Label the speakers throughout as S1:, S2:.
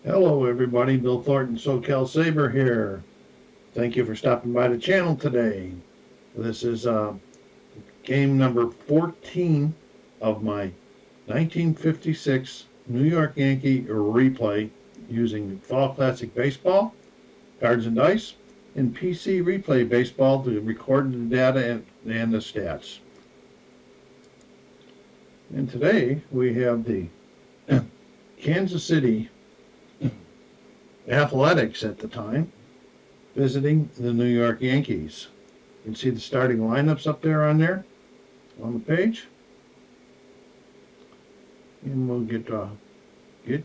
S1: Hello everybody, Bill Thornton, SoCalsabre here. Thank you for stopping by the channel today. This is game number 14 of my 1956 New York Yankee replay using Fall Classic Baseball, Cards and Dice, and PC Replay Baseball to record the data and the stats. And today we have the Kansas City Athletics at the time visiting the New York Yankees. You can see the starting lineups up there on the page. And we'll get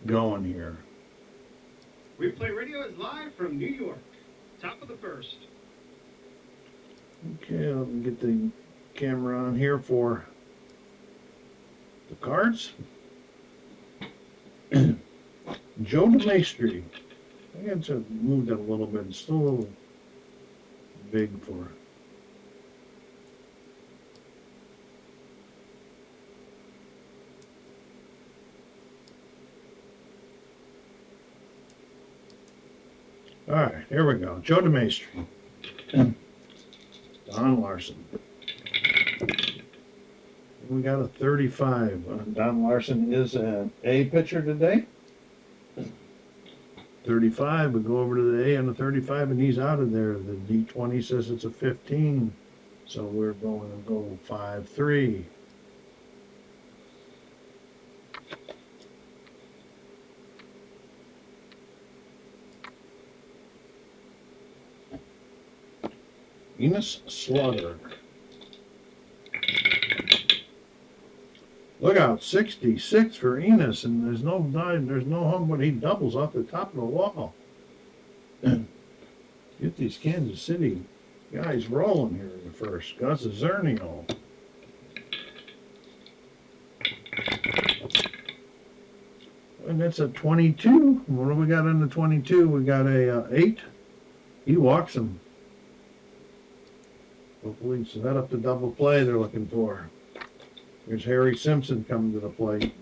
S1: going here.
S2: Replay Radio is live from New York. Top of the first.
S1: Okay, let me get the camera on here for the cards. Joe DeMaestri. I had to move that a little bit. It's still a little big for. All right, here we go. Joe DeMaestri. Don Larson. We got a 35. Don Larson is an A pitcher today. 35, we go over to the A on the 35, and he's out of there. The D20 says it's a 15, so we're going to go 5-3. Enos Slaughter. Look out, 66 for Enos, and there's no home, but he doubles off the top of the wall. Get these Kansas City guys rolling here in the first. Gus Zernio. And that's a 22. What do we got on the 22? We got a 8. He walks him. Hopefully set up the double play they're looking for. Here's Harry Simpson coming to the plate.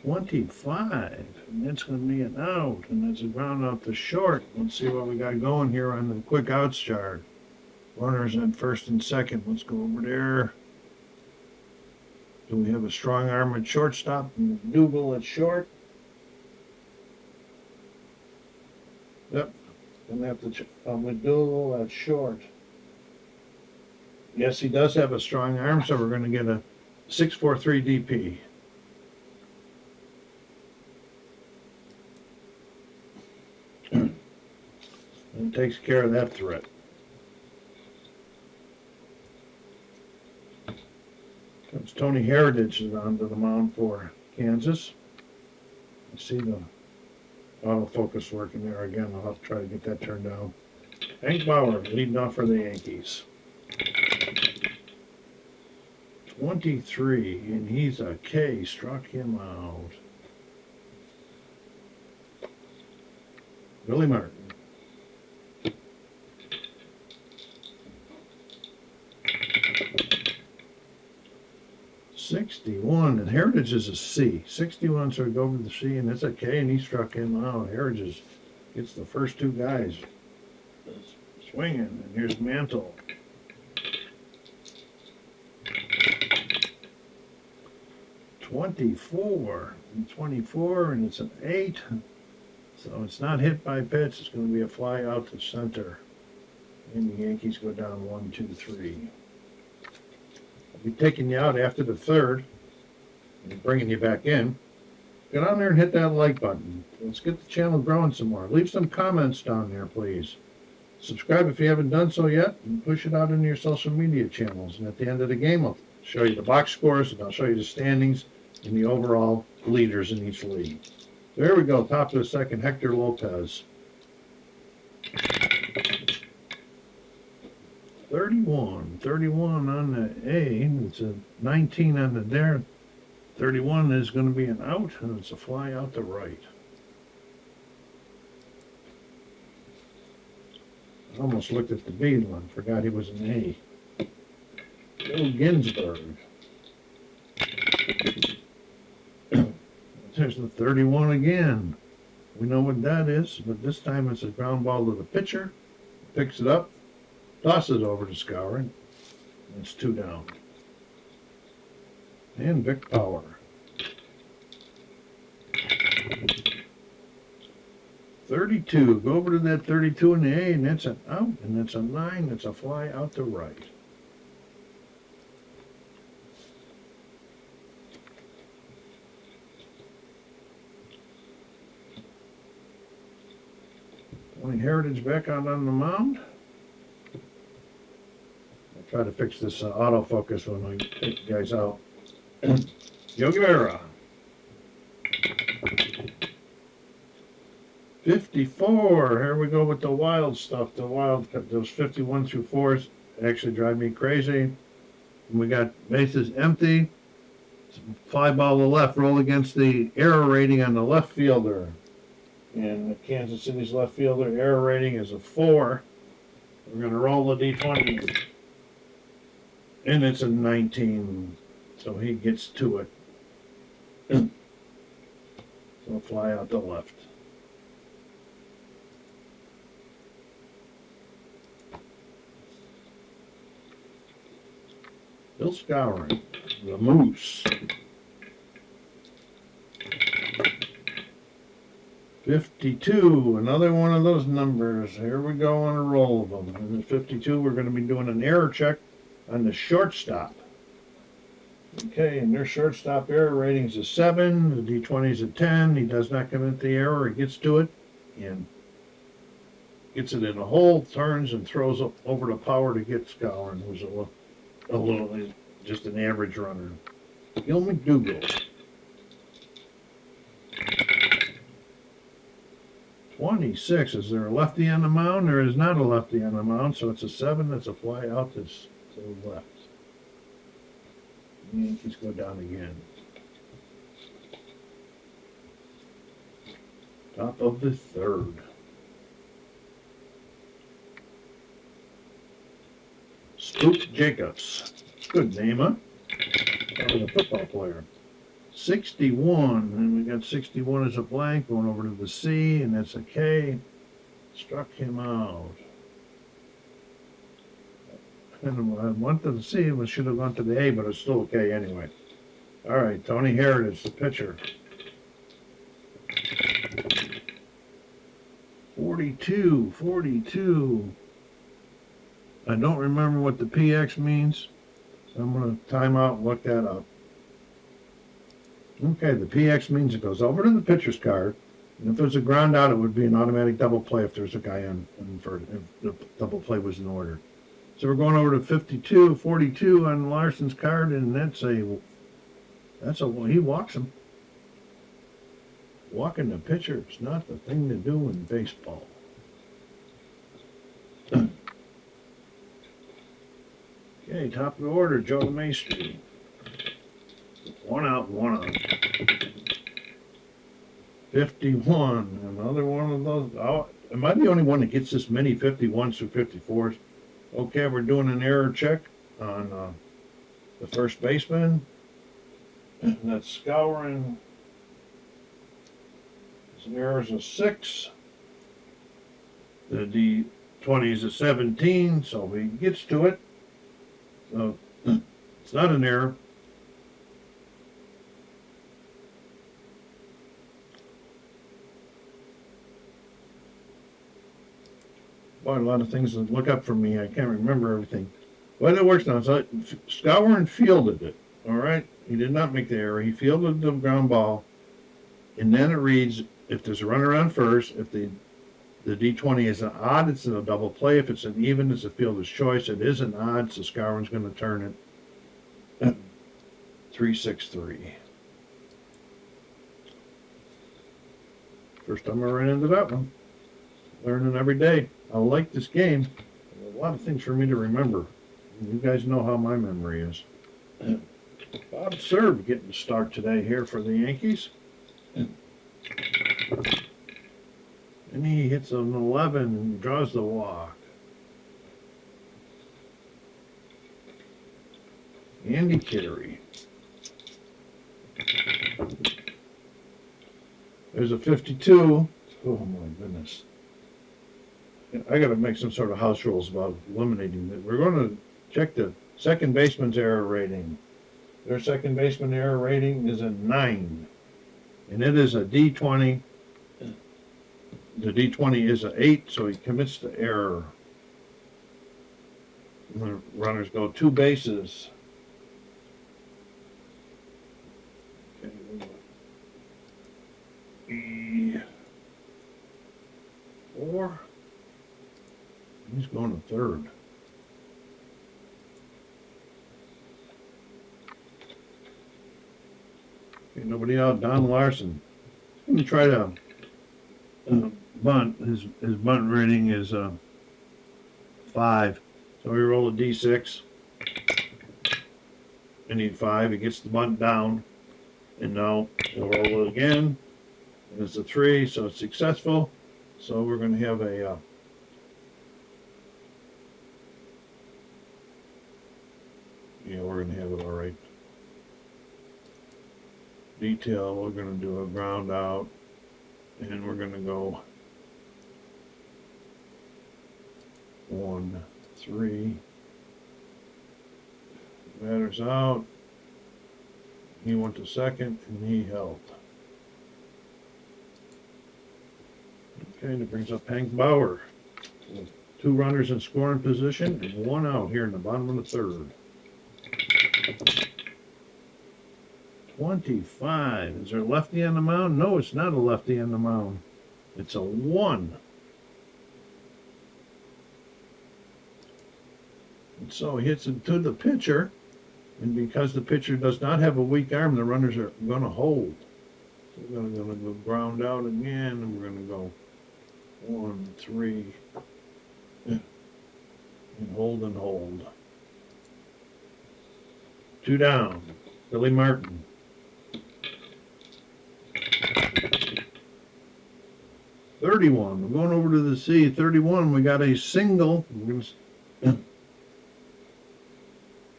S1: .25, and that's going to be an out, and that's a ground out to short. Let's see what we got going here on the quick outs chart. Runners at first and second. Let's go over there. Do we have a strong arm at shortstop and Dougal at short? Yep. Gonna have to McDougal at short. Yes, he does have a strong arm, so we're going to get a 6-4-3 DP. And it takes care of that threat. Comes Tony Heritage onto the mound for Kansas. I see the autofocus working there again. I'll have to try to get that turned down. Hank Bauer leading off for the Yankees. 23, and he's a K. Struck him out. Billy Martin. .61, and Heritage is a C. 61, so we go over to the C, and it's a K, and he struck him out. Heritage gets the first two guys swinging, and here's Mantle. 24, and it's an 8, so it's not hit by pitch. It's going to be a fly out to center, and the Yankees go down 1-2-3. I'll be taking you out after the third and bringing you back in. Get on there and hit that like button. Let's get the channel growing some more. Leave some comments down there, please. Subscribe if you haven't done so yet, and push it out into your social media channels. And at the end of the game, I'll show you the box scores, and I'll show you the standings and the overall leaders in each league. There we go, top of the second, Hector Lopez. 31 on the A, it's a 19 on the there. 31 is going to be an out, and it's a fly out to right. I almost looked at the B one, forgot he was an A. Joe Ginsberg. There's the 31 again. We know what that is, but this time it's a ground ball to the pitcher. Picks it up, tosses it over to Scouring. It's 2 down. And Vic Bauer. 32. Go over to that 32 in the A, and that's an out, and that's a 9. That's a fly out to right. Tony Heritage back out on the mound. I'll try to fix this autofocus when I take you guys out. Yogi Berra. 54. Here we go with the wild stuff. The wild, those 51 through 4s actually drive me crazy. And we got bases empty. Fly ball to left, roll against the error rating on the left fielder. And Kansas City's left fielder error rating is a 4. We're going to roll the D20. And it's a 19. So he gets to it. So fly out to left. Bill Scouring, the Moose. 52, another one of those numbers. Here we go on a roll of them. And at 52, we're going to be doing an error check on the shortstop. Okay, and their shortstop error rating is a 7. The D20 is a 10. He does not commit the error. He gets to it and gets it in a hole, turns, and throws over to Power to get Scouring, who's a little, just an average runner. Gil McDougall. 26. Is there a lefty on the mound? There is not a lefty on the mound, so it's a 7. That's a fly out to the left. The Yankees go down again. Top of the 3rd. Spook Jacobs. Good name, huh? That was a football player. 61, and we got 61 as a blank, going over to the C, and that's a K. Struck him out. And I went to the C, and we should have gone to the A, but it's still okay anyway. All right, Tony Heritage, the pitcher. 42. I don't remember what the PX means, so I'm going to time out and look that up. Okay, the PX means it goes over to the pitcher's card, and if there's a ground out, it would be an automatic double play if there's a guy on first, if the double play was in order. So we're going over to 42 on Larson's card, and that's a he walks him. Walking the pitcher is not the thing to do in baseball. Okay, top of the order, Joe DeMaestri. 1 out, 1 out. 51, another one of those. Oh, am I the only one that gets this many 51s through 54s? Okay, we're doing an error check on the first baseman. That's Scouring. His error is a 6. The D20 is a 17, so he gets to it. So it's not an error. Boy, a lot of things to look up for me. I can't remember everything. But it works now. So Scouring fielded it. All right. He did not make the error. He fielded the ground ball. And then it reads, if there's a runner on first, if the D20 is an odd, it's a double play. If it's an even, it's a fielder's choice. It is an odd, so Scouring's going to turn it. 3-6-3. First time I ran into that one. Learning every day. I like this game. There's a lot of things for me to remember. You guys know how my memory is. Bob Serve getting the start today here for the Yankees. And he hits an 11 and draws the walk. Andy Carey. There's a 52. Oh my goodness. I got to make some sort of house rules about eliminating it. We're going to check the second baseman's error rating. Their second baseman error rating is a 9. And it is a D20. The D20 is an 8, so he commits the error. The runners go 2 bases. Okay, E4. He's going to third. Okay, nobody out. Don Larson. He's going to try to bunt. His bunt rating is 5. So he rolled a D6. I need 5. He gets the bunt down. And now he'll roll it again. And it's a 3, so it's successful. So we're going to have a yeah, we're going to have it all right. Detail, we're going to do a ground out. And we're going to go 1, 3. Batter's out. He went to second and he held. Okay, that brings up Hank Bauer with 2 runners in scoring position and 1 out here in the bottom of the third. 25. Is there a lefty on the mound? No, it's not a lefty on the mound. It's a 1. And so he hits it to the pitcher. And because the pitcher does not have a weak arm, the runners are going to hold. So we're going to go ground out again, and we're going to go 1, 3, and hold and hold. 2 down. Billy Martin. 31. We're going over to the C. 31. We got a single. We're going to.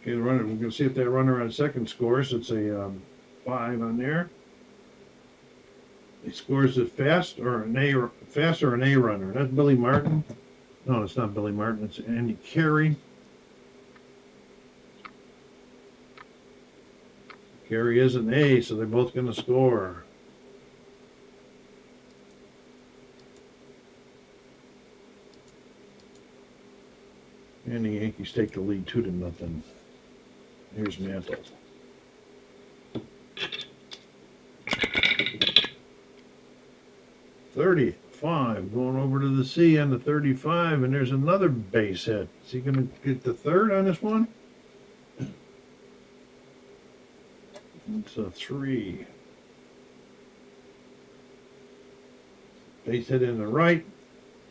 S1: Okay, the runner. We're going to see if that runner on second scores. It's a 5 on there. He scores it fast or an A runner. That's Billy Martin. No, it's not Billy Martin. It's Andy Carey. Carey is an A, so they're both going to score. And the Yankees take the lead 2-0. Here's Mantle. .35 going over to the C on the 35, and there's another base hit. Is he going to get the third on this one? It's a 3. Base hit in the right,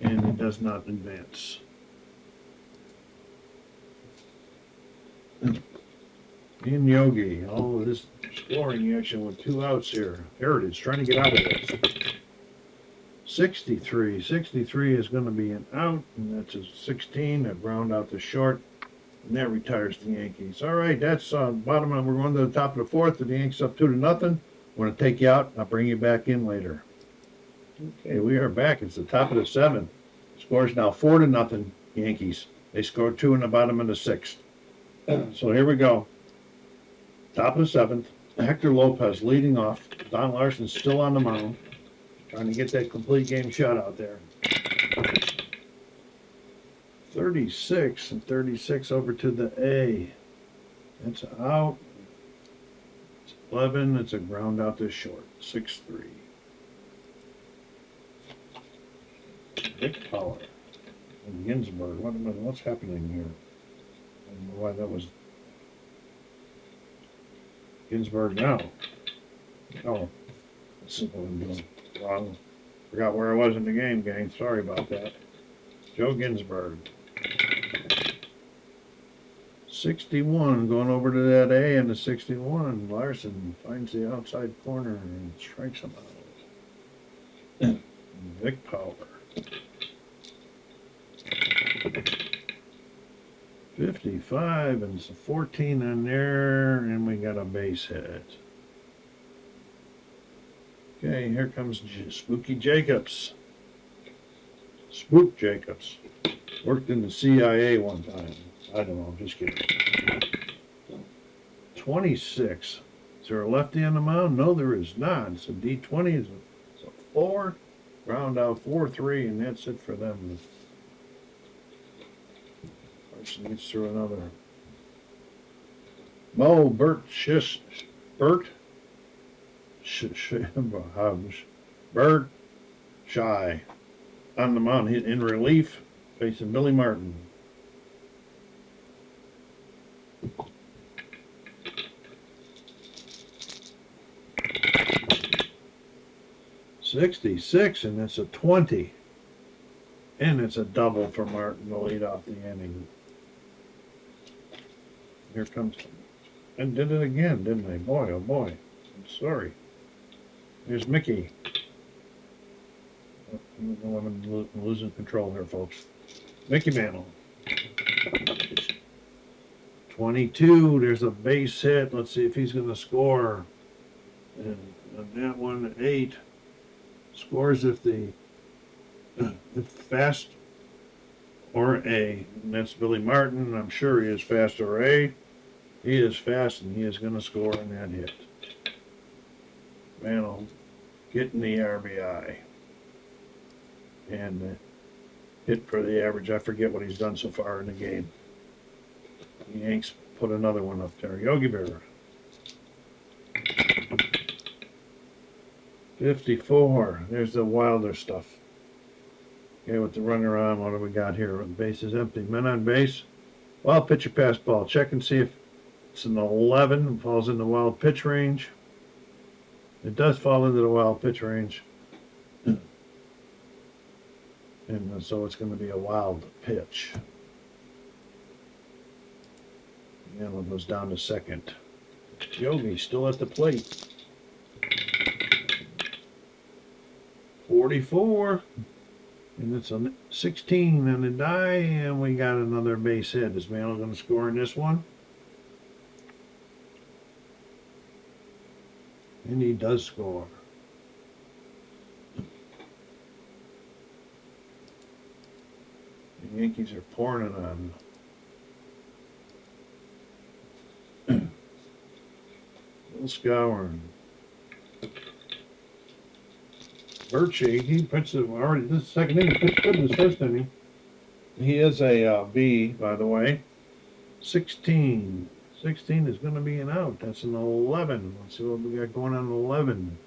S1: and it does not advance. In Yogi, all of this scoring action with 2 outs here. Heritage trying to get out of this. 63. 63 is going to be an out, and that's a 16, a ground out to short, and that retires the Yankees. All right, that's bottom of. We're going to the top of the 4th. The Yankees up 2-0. I'm going to take you out. I'll bring you back in later. Okay, we are back. It's the top of the 7th. Score's now 4-0 Yankees. They scored 2 in the bottom of the 6th. So here we go. Top of the 7th. Hector Lopez leading off. Don Larson still on the mound. Trying to get that complete game shot out there. 36 and 36 over to the A. That's out. It's 11. It's a ground out to short. 6-3. Vic Bauer and Ginsburg. What's happening here? I don't know why that was Ginsburg now. Oh, that's what I'm doing wrong. Forgot where I was in the game, gang. Sorry about that. Joe Ginsburg. 61 going over to that A and the 61. Larson finds the outside corner and strikes him out. Vic Bauer. 55 and it's a 14 on there, and we got a base hit. Okay, here comes Spooky Jacobs. Spook Jacobs. Worked in the CIA one time. I don't know, just kidding. 26. Is there a lefty on the mound? No, there is not. So D20 is a 4. Round out 4-3, and that's it for them. Larson gets through another. Bert Shy on the mound. In relief, facing Billy Martin. '66, and it's a 20. And it's a double for Martin to lead off the inning. Here comes, and did it again, didn't they? Boy, oh boy. I'm sorry. Here's Mickey. I'm losing control here, folks. Mickey Mantle. 22. There's a base hit. Let's see if he's going to score. And on that one, 8. Scores if fast or A. And that's Billy Martin. I'm sure he is fast or A. He is fast, and he is going to score in that hit. Mantle getting the RBI. And hit for the average. I forget what he's done so far in the game. The Yanks put another one up there. Yogi Berra. 54. There's the Wilder stuff. Okay, with the runner on, what do we got here? The base is empty. Men on base. Wild pitcher pass ball. Check and see if it's an 11 and falls in the wild pitch range. It does fall into the wild pitch range. And so it's going to be a wild pitch. And it goes down to second. Yogi still at the plate. 44. And it's a 16 and a die, and we got another base hit. Is Mantle going to score in this one? And he does score. The Yankees are pouring it on. Little Scourin. Birchie, he pitched it already this second inning. Pitched good in his first inning. He is a B, by the way. 16. 16 is going to be an out. That's an 11. Let's see what we got going on 11.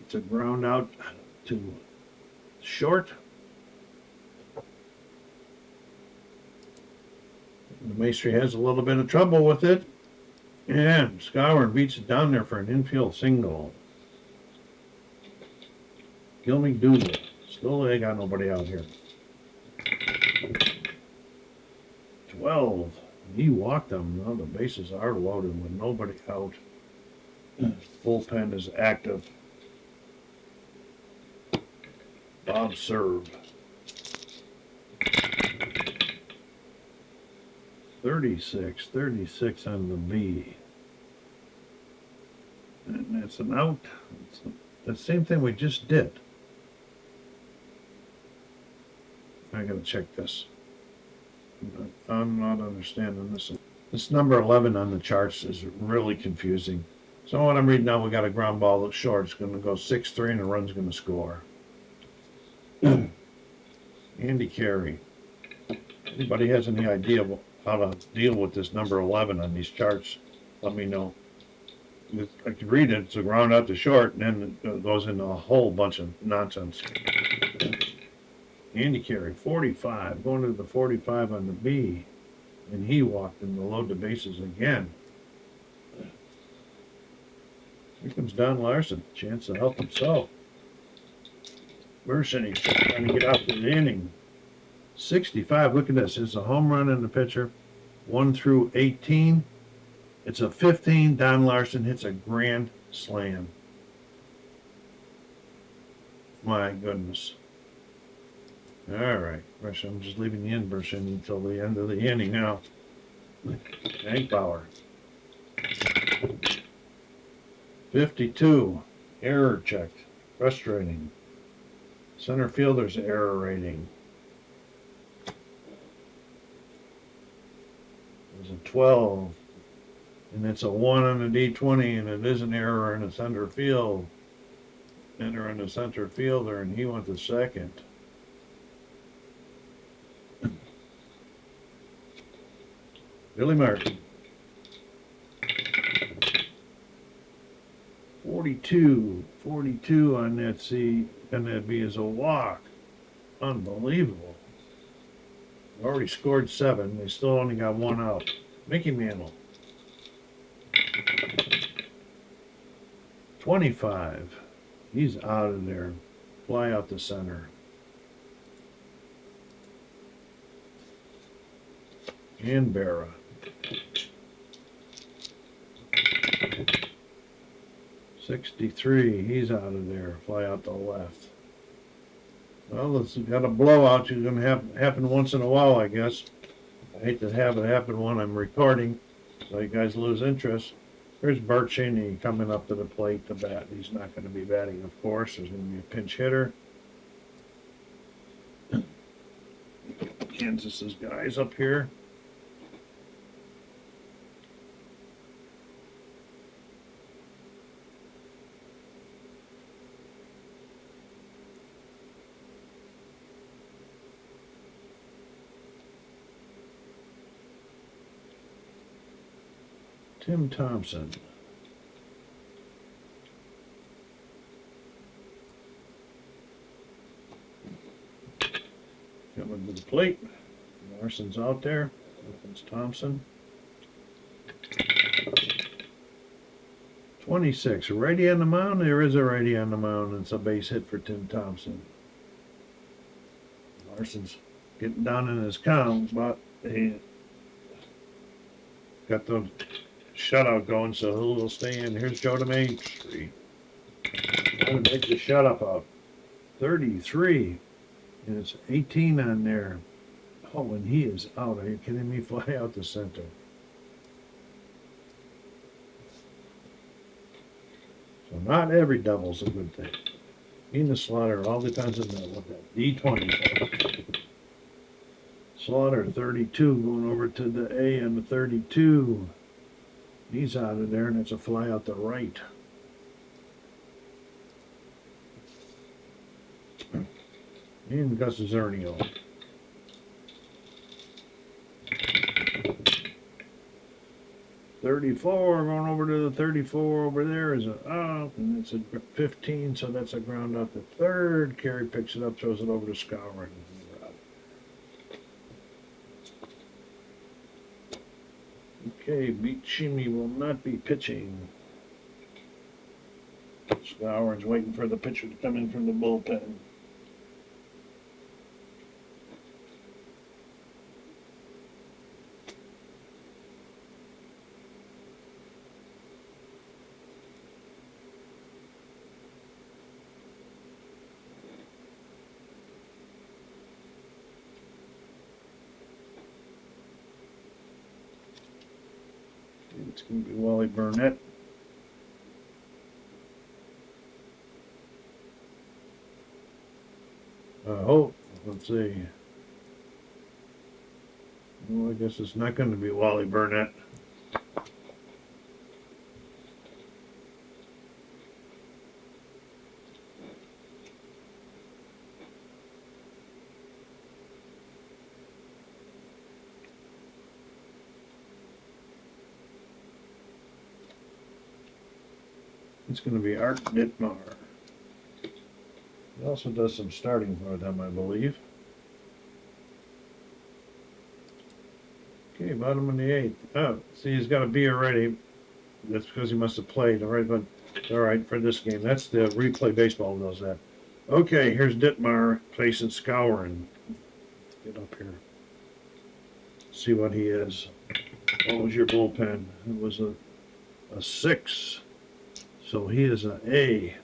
S1: It's a ground out to short. The Maestri has a little bit of trouble with it. And Scourin beats it down there for an infield single. Gilmy Doodle. Still, they got nobody out here. 12. He walked them. Now the bases are loaded with nobody out. Bullpen is active. Bob serve. 36 on the B. And that's an out. It's the same thing we just did. I gotta check this. I'm not understanding this. This number 11 on the charts is really confusing. So what I'm reading now, we got a ground ball that's short. It's going to go 6-3 and the run's going to score. Andy Carey. Anybody has any idea how to deal with this number 11 on these charts? Let me know. I can read it. It's a ground out to short, and then it goes into a whole bunch of nonsense. Andy Carey, 45, going to the 45 on the B, and he walked in to load the bases again. Here comes Don Larson, chance to help himself. Larson, he's trying to get out the inning. 65, look at this, it's a home run in the pitcher, 1 through 18. It's a 15, Don Larson hits a grand slam. My goodness. All right, I'm just leaving the inversion until the end of the inning now. Hank Bauer. 52. Error checked. Frustrating. Center fielder's error rating. It's a 12. And it's a 1 on the D20, and it is an error in the center field. Enter in the center fielder, and he went to second. Billy Martin. 42 on that C, and that'd be as a walk. Unbelievable. Already scored 7. They still only got 1 out. Mickey Mantle. 25. He's out of there. Fly out to center. And Barra. 63. He's out of there. Fly out to left. Well, it's got a blowout. It's going to happen once in a while, I guess. I hate to have it happen when I'm recording, so you guys lose interest. There's Bart Cheney coming up to the plate to bat. He's not going to be batting, of course. There's going to be a pinch hitter. Kansas's guys up here. Tim Thompson. Coming to the plate. Larson's out there. Opens Thompson. 26. Righty on the mound. There is a righty on the mound. It's a base hit for Tim Thompson. Larson's getting down in his count, but he got the shutout going, so he'll stay in. Here's Joe to Main Street. Trying to make the shutout up. 33. And it's 18 on there. Oh, and he is out. Are you kidding me? Fly out to center. So not every double's a good thing. In the Slaughter, all depends on what that D20. Slaughter 32 going over to the A and the 32. He's out of there, and it's a fly out the right. And Gus Zernio. .34 going over to the 34 over there is a out, and it's a 15, so that's a ground out to third. Carey picks it up, throws it over to Scouring. Okay, Beat Shimi will not be pitching. Scouring's waiting for the pitcher to come in from the bullpen. It's going to be Wally Burnett. I hope. Let's see. Well, I guess it's not going to be Wally Burnett. It's going to be Art Dittmar. He also does some starting for them, I believe. Okay, bottom of the 8th. Oh, see, he's got a B already. That's because he must have played. All right, but all right for this game. That's the replay baseball knows that. Okay, here's Dittmar facing Scouring. Get up here. See what he is. What was your bullpen? It was a 6. So he is an A.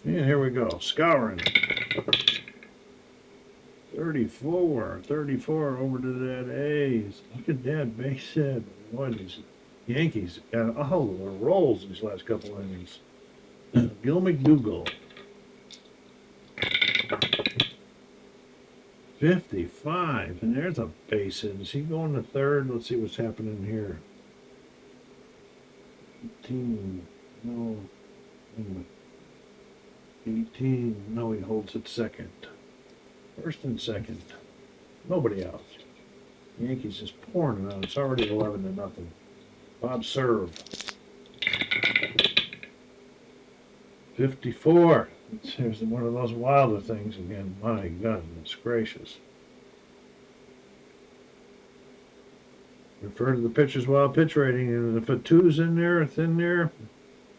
S1: And here we go. Scouring. 34 over to that A's. Look at that base hit. Boy, these Yankees got all of the rolls these last couple innings. Gil McDougall. 55, and there's a base hit. Is he going to third? Let's see what's happening here. 18, no, wait a minute. 18, no, he holds it second. First and second. Nobody out. Yankees is pouring it on. It's already 11-0. Bob serve. 54. Here's one of those wilder things again. My goodness gracious. Refer to the pitcher's wild pitch rating, and if a 2's in there, it's in there.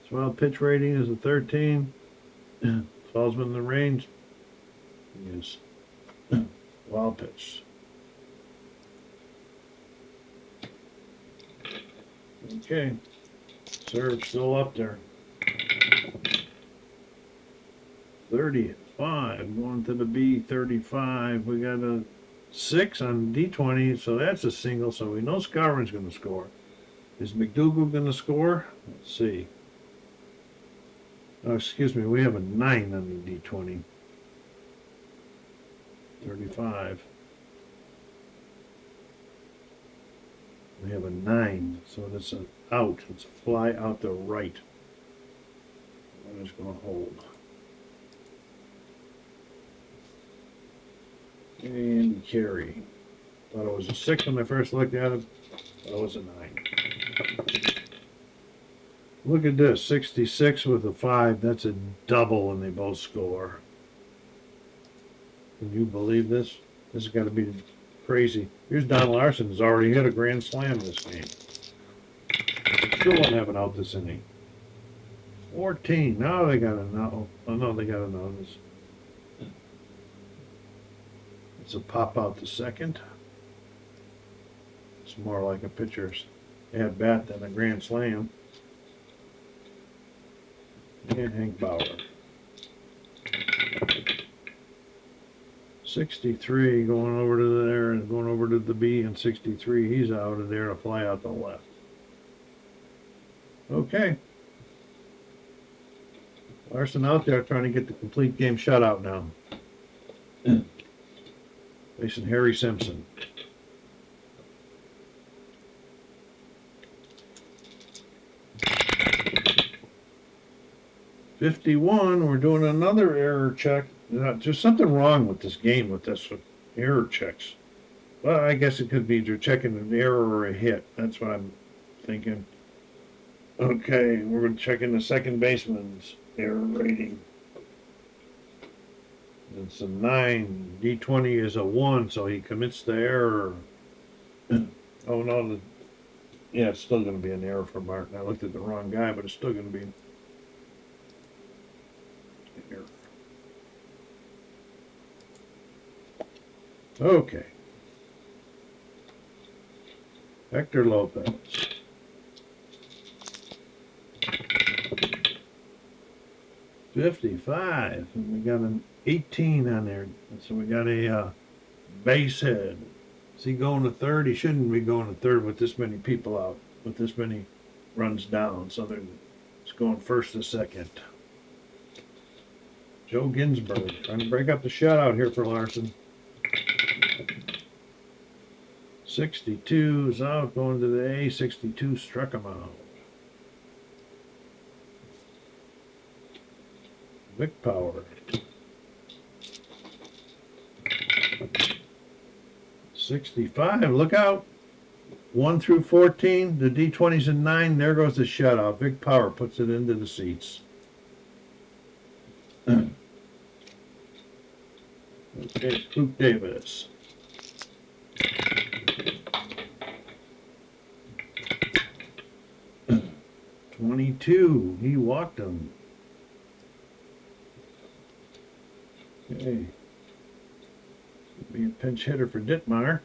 S1: His wild pitch rating is a 13. Falls within the range. He is wild pitch. Okay. Serve still up there. 35 going to the B. 35. We got a 6 on D20, so that's a single. So we know Skowron's going to score. Is McDougall going to score? Let's see. Oh, excuse me. We have a 9 on the D20. 35. We have a 9, so that's an out. It's a fly out the right. That is going to hold. And carry. Thought it was a 6 when I first looked at it. Thought it was a 9. Look at this, 66 with a 5. That's a double, and they both score. Can you believe this? This has got to be crazy. Here's Don Larson, who's already hit a grand slam this game. Still won't have an out this inning. 14. Now they got a no. Oh no, they got a notice. It's a pop out to second. It's more like a pitcher's at bat than a grand slam. And Hank Bauer. 63 going over to there and going over to the B, and 63 he's out of there to fly out the left. Okay. Larson out there trying to get the complete game shutout now. Facing Harry Simpson. '51, we're doing another error check. There's something wrong with this game with this error checks. Well, I guess it could be you're checking an error or a hit. That's what I'm thinking. Okay, we're checking the second baseman's error rating. It's a 9. D20 is a 1, so he commits the error. Oh no, yeah, it's still going to be an error for Martin. I looked at the wrong guy, but it's still going to be an error. Okay. Hector Lopez. '55, and we got an 18 on there, so we got a base hit. Is he going to third? He shouldn't be going to third with this many people out, with this many runs down, so it's going first to second. Joe Ginsberg trying to break up the shutout here for Larson. 62 is out, going to the A. 62 struck him out. Vic Power. 65, look out. 1 through 14, the D20's a 9, there goes the shutout. Vic Power puts it into the seats. Okay, Coop Davis. '22, he walked him. Okay. Be a pinch hitter for Dittmeyer.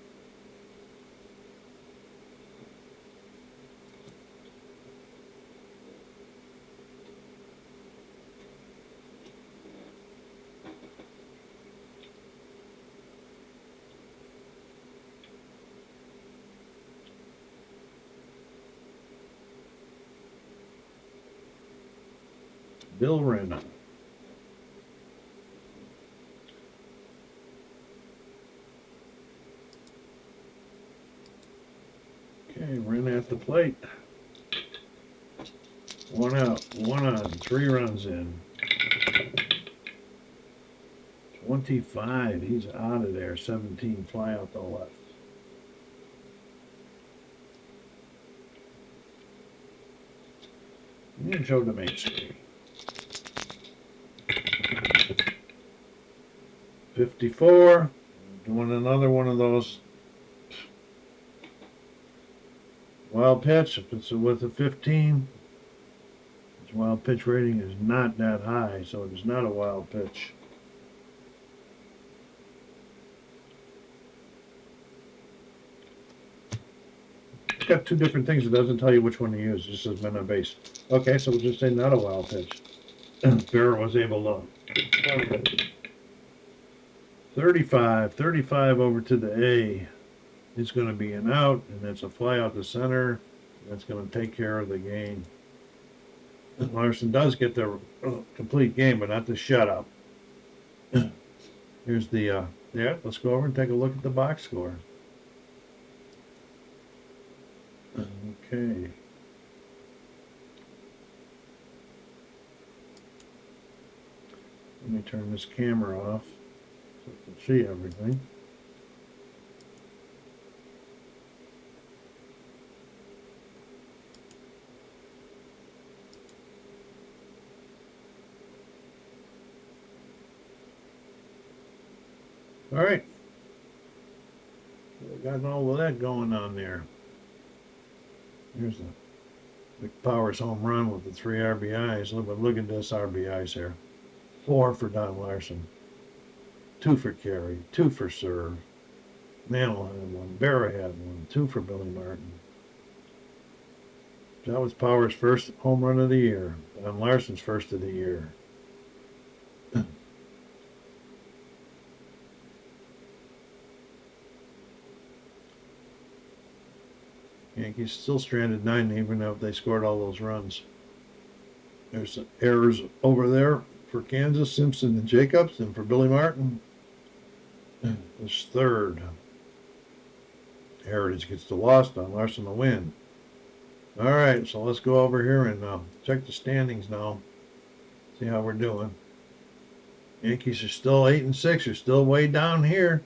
S1: Bill Renna. Okay, Renna at the plate. 1 out, 1 on, 3 runs in. 25, he's out of there. 17, fly out the left. And show the main screen. 54, doing another one of those. Wild pitch, if it's with a 15, its wild pitch rating is not that high, so it is not a wild pitch. It's got 2 different things. It doesn't tell you which one to use. It just says men on base. Okay, so we'll just say not a wild pitch. Bauer was able to. 35 over to the A. It's going to be an out, and that's a fly out to center. That's going to take care of the game. Larson does get the complete game, but not the shutout. Here's the, yeah, let's go over and take a look at the box score. Okay. Let me turn this camera off so I can see everything. All right. We got all of that going on there. Here's the Big Powers home run with the 3 RBIs. Look at this RBIs here. 4 for Don Larson. 2 for Carey. 2 for Serve. Mantle had 1. Bauer had 1. 2 for Billy Martin. That was Powers' first home run of the year. Don Larson's first of the year. Yankees still stranded 9 even though they scored all those runs. There's some errors over there for Kansas, Simpson and Jacobs, and for Billy Martin. His third. Heritage gets the loss, Don Larson the win. All right, so let's go over here and check the standings now. See how we're doing. Yankees are still 8-6. They're still way down here.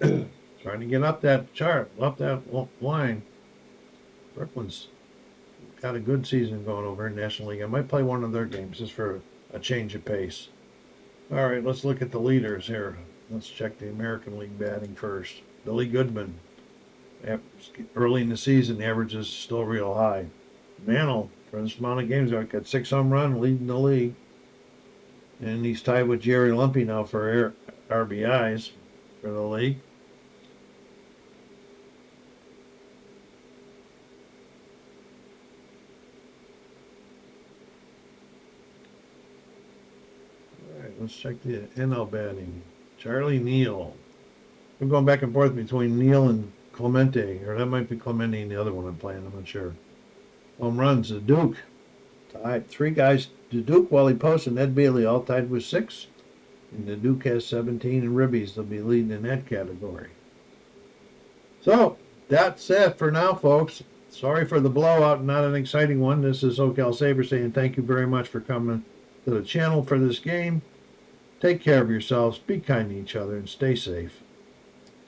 S1: Trying to get up that chart, up that line. Brooklyn's got a good season going over in National League. I might play one of their games just for a change of pace. All right, let's look at the leaders here. Let's check the American League batting first. Billy Goodman. Early in the season, the average is still real high. Mantle, for this amount of games, got 6 home runs, leading the league. And he's tied with Jerry Lumpy now for RBIs for the league. Let's check the NL batting. Charlie Neal. I'm going back and forth between Neal and Clemente, or that might be Clemente and the other one I'm playing, I'm not sure. Home runs, the Duke. Tied. 3 guys, the Duke, Wally Post, and Ed Bailey all tied with 6. And the Duke has 17, and Ribbies, they'll be leading in that category. So, that's it for now, folks. Sorry for the blowout, not an exciting one. This is SoCalsabre saying thank you very much for coming to the channel for this game. Take care of yourselves, be kind to each other, and stay safe.